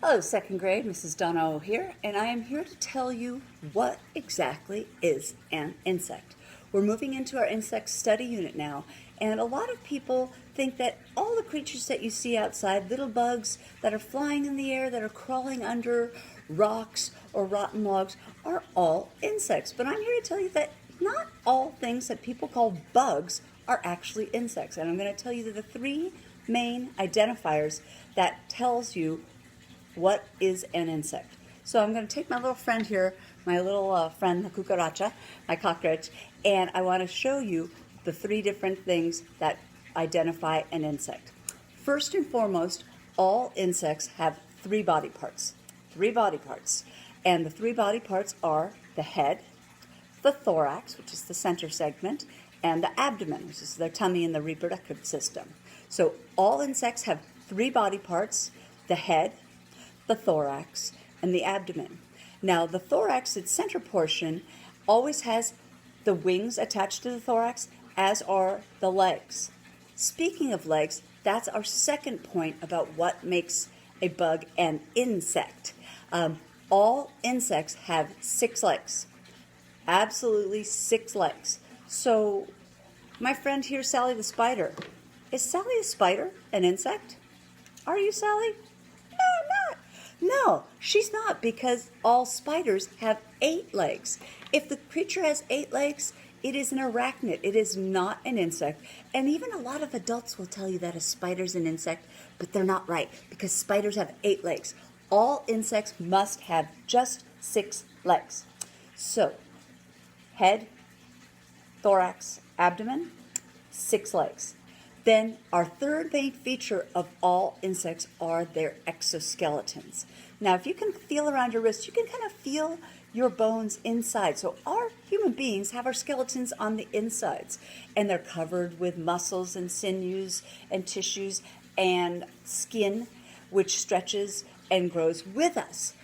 Hello, second grade. Mrs. Donna O here, and I am here to tell you what exactly is an insect. We're moving into our insect study unit now, and a lot of people think that all the creatures that you see outside, little bugs that are flying in the air, that are crawling under rocks or rotten logs, are all insects. But I'm here to tell you that not all things that people call bugs are actually insects, and I'm going to tell you the three main identifiers that tells you what is an insect. So I'm going to take my little friend here, my little friend, the cucaracha, my cockroach, and I want to show you the three different things that identify an insect. First and foremost, all insects have three body parts. And the three body parts are the head, the thorax, which is the center segment, and the abdomen, which is their tummy and the reproductive system. So all insects have three body parts: the head, the thorax, and the abdomen. Now, the thorax, its center portion, always has the wings attached to the thorax, as are the legs. Speaking of legs, that's our second point about what makes a bug an insect. All insects have 6 legs. Absolutely 6 legs. So, my friend here, Sally the spider. Is Sally the spider an insect? Are you, Sally? No, I'm not. No, she's not, because all spiders have 8 legs. If the creature has 8 legs, it is an arachnid. It is not an insect. And even a lot of adults will tell you that a spider's an insect, but they're not right, because spiders have 8 legs. All insects must have just 6 legs. So, head, thorax, abdomen, 6 legs. Then our third main feature of all insects are their exoskeletons. Now, if you can feel around your wrist, you can kind of feel your bones inside. So our human beings have our skeletons on the insides, and they're covered with muscles and sinews and tissues and skin, which stretches and grows with us.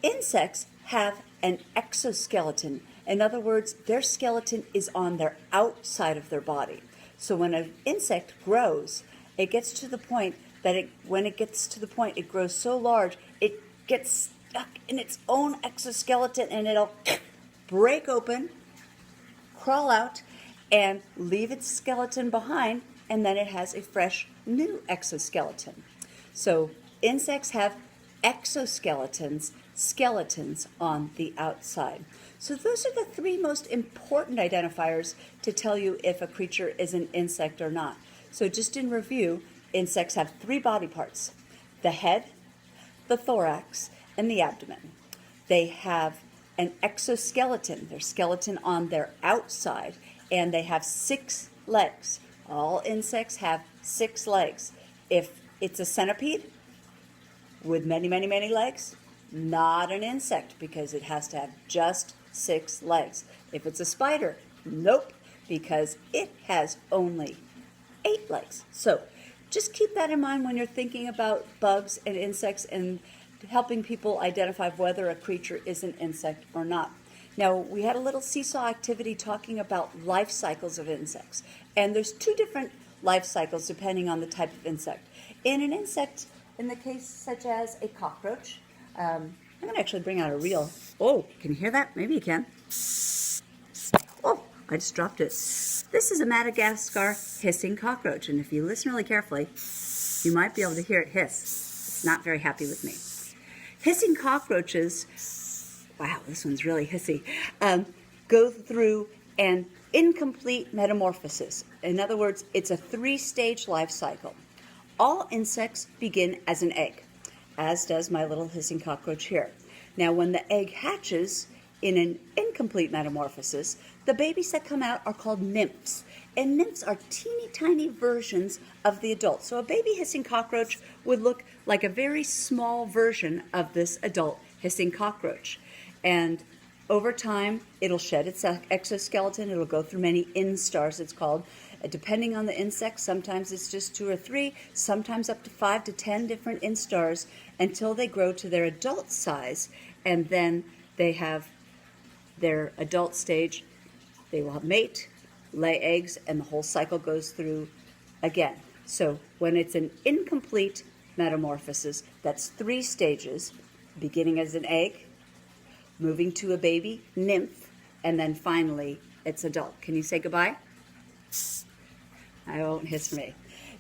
Insects have an exoskeleton. In other words, their skeleton is on their outside of their body. So when an insect grows, it gets to the point that it grows so large, it gets stuck in its own exoskeleton, and it'll break open, crawl out, and leave its skeleton behind, and then it has a fresh new exoskeleton. So insects have exoskeletons, skeletons on the outside. So those are the 3 most important identifiers to tell you if a creature is an insect or not. So just in review, insects have 3 body parts: the head, the thorax, and the abdomen. They have an exoskeleton, their skeleton on their outside, and they have 6 legs. All insects have 6 legs. If it's a centipede with many, many, many legs, not an insect, because it has to have just 6 legs. If it's a spider, nope, because it has only 8 legs. So just keep that in mind when you're thinking about bugs and insects and helping people identify whether a creature is an insect or not. Now, we had a little seesaw activity talking about life cycles of insects, and there's 2 different life cycles depending on the type of insect. In an insect, in the case such as a cockroach, I'm going to actually bring out a reel. Oh, can you hear that? Maybe you can. Oh, I just dropped it. This is a Madagascar hissing cockroach, and if you listen really carefully, you might be able to hear it hiss. It's not very happy with me. Hissing cockroaches, wow, this one's really hissy, go through an incomplete metamorphosis. In other words, it's a 3-stage life cycle. All insects begin as an egg, as does my little hissing cockroach here. Now, when the egg hatches in an incomplete metamorphosis, the babies that come out are called nymphs. And nymphs are teeny tiny versions of the adult. So a baby hissing cockroach would look like a very small version of this adult hissing cockroach. And over time, it'll shed its exoskeleton. It'll go through many instars, it's called. Depending on the insect, sometimes it's just 2 or 3, sometimes up to 5 to 10 different instars until they grow to their adult size, and then they have their adult stage. They will mate, lay eggs, and the whole cycle goes through again. So when it's an incomplete metamorphosis. That's 3 stages, beginning as an egg, moving to a baby, nymph, and then finally it's adult. Can you say goodbye? I won't hiss me.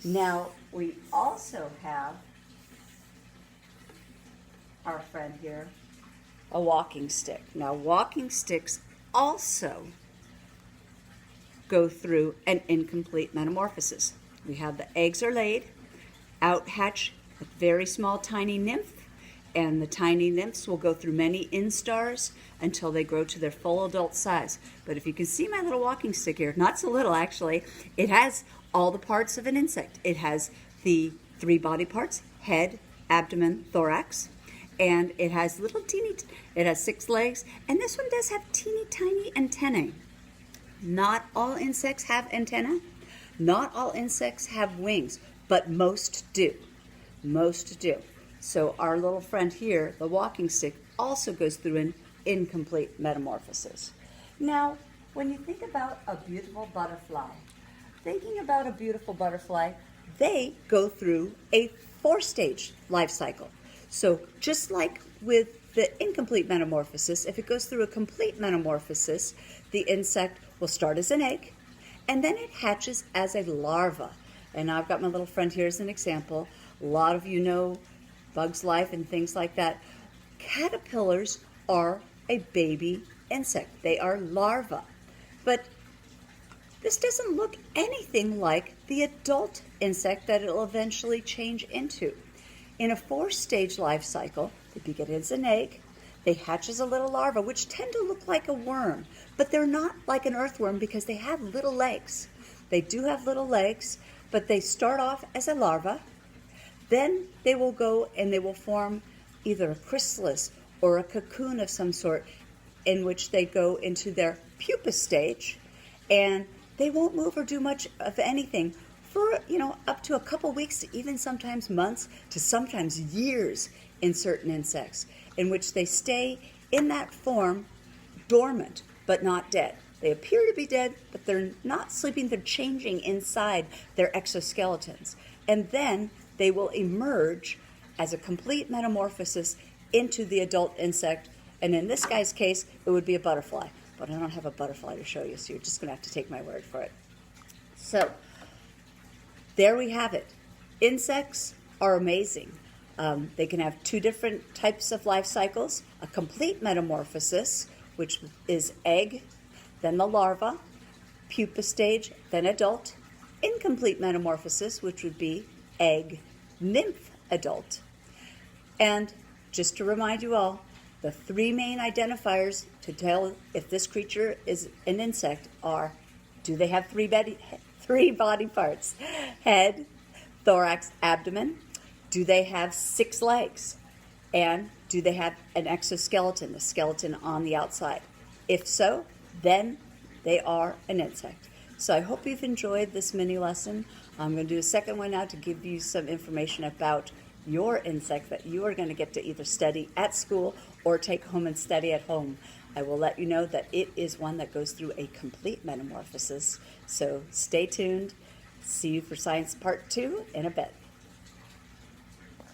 Now, we also have our friend here, a walking stick. Now, walking sticks also go through an incomplete metamorphosis. We have the eggs are laid, out hatch a very small tiny nymph, and the tiny nymphs will go through many instars until they grow to their full adult size. But if you can see my little walking stick here, not so little actually, it has all the parts of an insect. It has the 3 body parts, head, abdomen, thorax, and it has it has 6 legs, and this one does have teeny tiny antennae. Not all insects have antennae. Not all insects have wings, but most do. Most do. So our little friend here, the walking stick, also goes through an incomplete metamorphosis. Now, when you think about a beautiful butterfly, they go through a 4-stage life cycle. So just like with the incomplete metamorphosis, if it goes through a complete metamorphosis, the insect will start as an egg, and then it hatches as a larva. And I've got my little friend here as an example. A lot of you know Bug's Life and things like that. Caterpillars are a baby insect. They are larvae. But this doesn't look anything like the adult insect that it'll eventually change into. In a 4-stage life cycle, they begin as an egg, they hatch as a little larva, which tend to look like a worm, but they're not like an earthworm because they have little legs. They do have little legs, but they start off as a larva. Then they will go and they will form either a chrysalis or a cocoon of some sort, in which they go into their pupa stage, and they won't move or do much of anything for, up to a couple weeks to even sometimes months to sometimes years in certain insects, in which they stay in that form dormant but not dead. They appear to be dead, but they're not sleeping. They're changing inside their exoskeletons. And then they will emerge as a complete metamorphosis into the adult insect. And in this guy's case, it would be a butterfly. But I don't have a butterfly to show you, so you're just going to have to take my word for it. So there we have it. Insects are amazing. They can have 2 different types of life cycles. A complete metamorphosis, which is egg, then the larva, pupa stage, then adult. Incomplete metamorphosis, which would be egg, nymph, adult. And just to remind you all, the 3 main identifiers to tell if this creature is an insect are, do they have 3 body parts? Head, thorax, abdomen. Do they have 6 legs? And do they have an exoskeleton, a skeleton on the outside? If so, then they are an insect. So I hope you've enjoyed this mini lesson. I'm going to do a second one now to give you some information about your insect that you are going to get to either study at school or take home and study at home. I will let you know that it is one that goes through a complete metamorphosis. So stay tuned. See you for Science Part 2 in a bit.